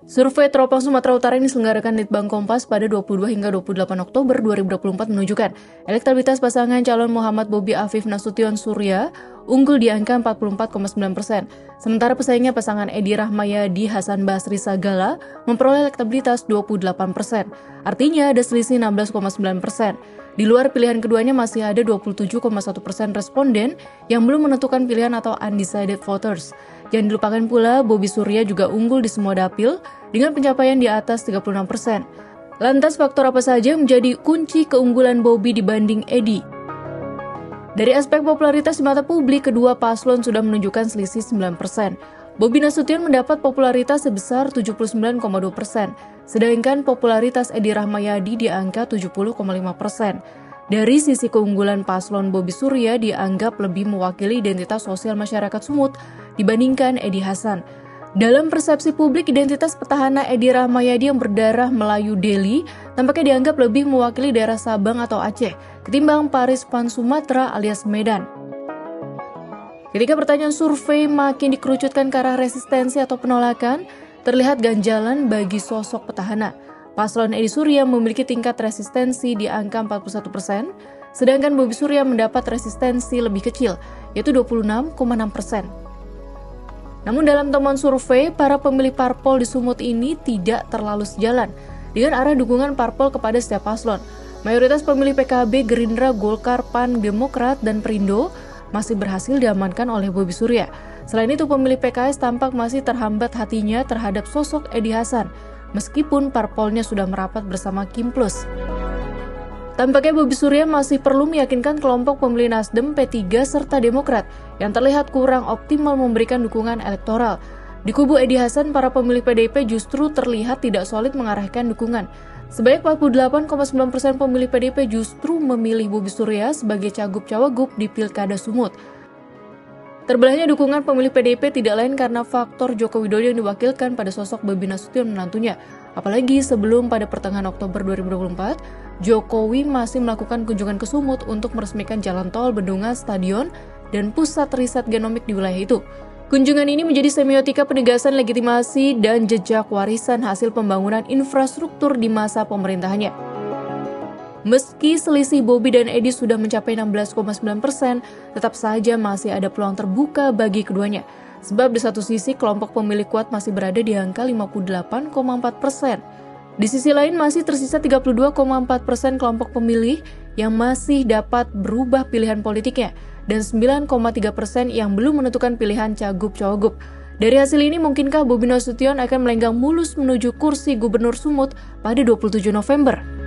Survei Teropong Sumatera Utara yang diselenggarakan Litbang Kompas pada 22 hingga 28 Oktober 2024 menunjukkan elektabilitas pasangan calon Muhammad Bobi Afif Nasution Surya unggul di angka 44,9%. Sementara pesaingnya pasangan Edi Rahmayadi Hasan Basri Sagala memperoleh elektabilitas 28%. Artinya ada selisih 16,9%. Di luar pilihan keduanya masih ada 27,1% responden yang belum menentukan pilihan atau undecided voters. Jangan dilupakan pula, Bobi Surya juga unggul di semua dapil dengan pencapaian di atas 36%. Lantas faktor apa saja yang menjadi kunci keunggulan Bobi dibanding Edi? Dari aspek popularitas di mata publik, kedua paslon sudah menunjukkan selisih 9%. Bobi Nasution mendapat popularitas sebesar 79,2%, sedangkan popularitas Edi Rahmayadi di angka 70,5%. Dari sisi keunggulan paslon Bobi Surya dianggap lebih mewakili identitas sosial masyarakat Sumut dibandingkan Edi Hasan. Dalam persepsi publik, identitas petahana Edi Rahmayadi yang berdarah Melayu Deli tampaknya dianggap lebih mewakili daerah Sabang atau Aceh ketimbang Paris Pan Sumatera alias Medan. Ketika pertanyaan survei makin dikerucutkan ke arah resistensi atau penolakan, terlihat ganjalan bagi sosok petahana. Paslon Edi Surya memiliki tingkat resistensi di angka 41%, sedangkan Bobi Surya mendapat resistensi lebih kecil, yaitu 26,6%. Namun dalam temuan survei, para pemilih parpol di Sumut ini tidak terlalu sejalan dengan arah dukungan parpol kepada setiap paslon. Mayoritas pemilih PKB, Gerindra, Golkar, PAN, Demokrat, dan Perindo masih berhasil diamankan oleh Bobi Surya. Selain itu, pemilih PKS tampak masih terhambat hatinya terhadap sosok Edi Hasan, meskipun parpolnya sudah merapat bersama Kim Plus. Tampaknya Bobi Surya masih perlu meyakinkan kelompok pemilih Nasdem, P3, serta Demokrat yang terlihat kurang optimal memberikan dukungan elektoral. Di kubu Edi Hasan, para pemilih PDIP justru terlihat tidak solid mengarahkan dukungan. Sebanyak 48,9% pemilih PDIP justru memilih Bobi Surya sebagai cagup-cawagup di Pilkada Sumut. Terbelahnya dukungan pemilih PDIP tidak lain karena faktor Joko Widodo yang diwakilkan pada sosok Bobi Nasution menantunya. Apalagi sebelum pada pertengahan Oktober 2024, Jokowi masih melakukan kunjungan ke Sumut untuk meresmikan jalan tol, bendungan, stadion, dan pusat riset genomik di wilayah itu. Kunjungan ini menjadi semiotika penegasan legitimasi dan jejak warisan hasil pembangunan infrastruktur di masa pemerintahannya. Meski selisih Bobi dan Edi sudah mencapai 16,9%, tetap saja masih ada peluang terbuka bagi keduanya. Sebab di satu sisi kelompok pemilih kuat masih berada di angka 58,4%. Di sisi lain masih tersisa 32,4% kelompok pemilih yang masih dapat berubah pilihan politiknya dan 9,3% yang belum menentukan pilihan cagup-cawagup. Dari hasil ini, mungkinkah Bobi Nasution akan melenggang mulus menuju kursi Gubernur Sumut pada 27 November?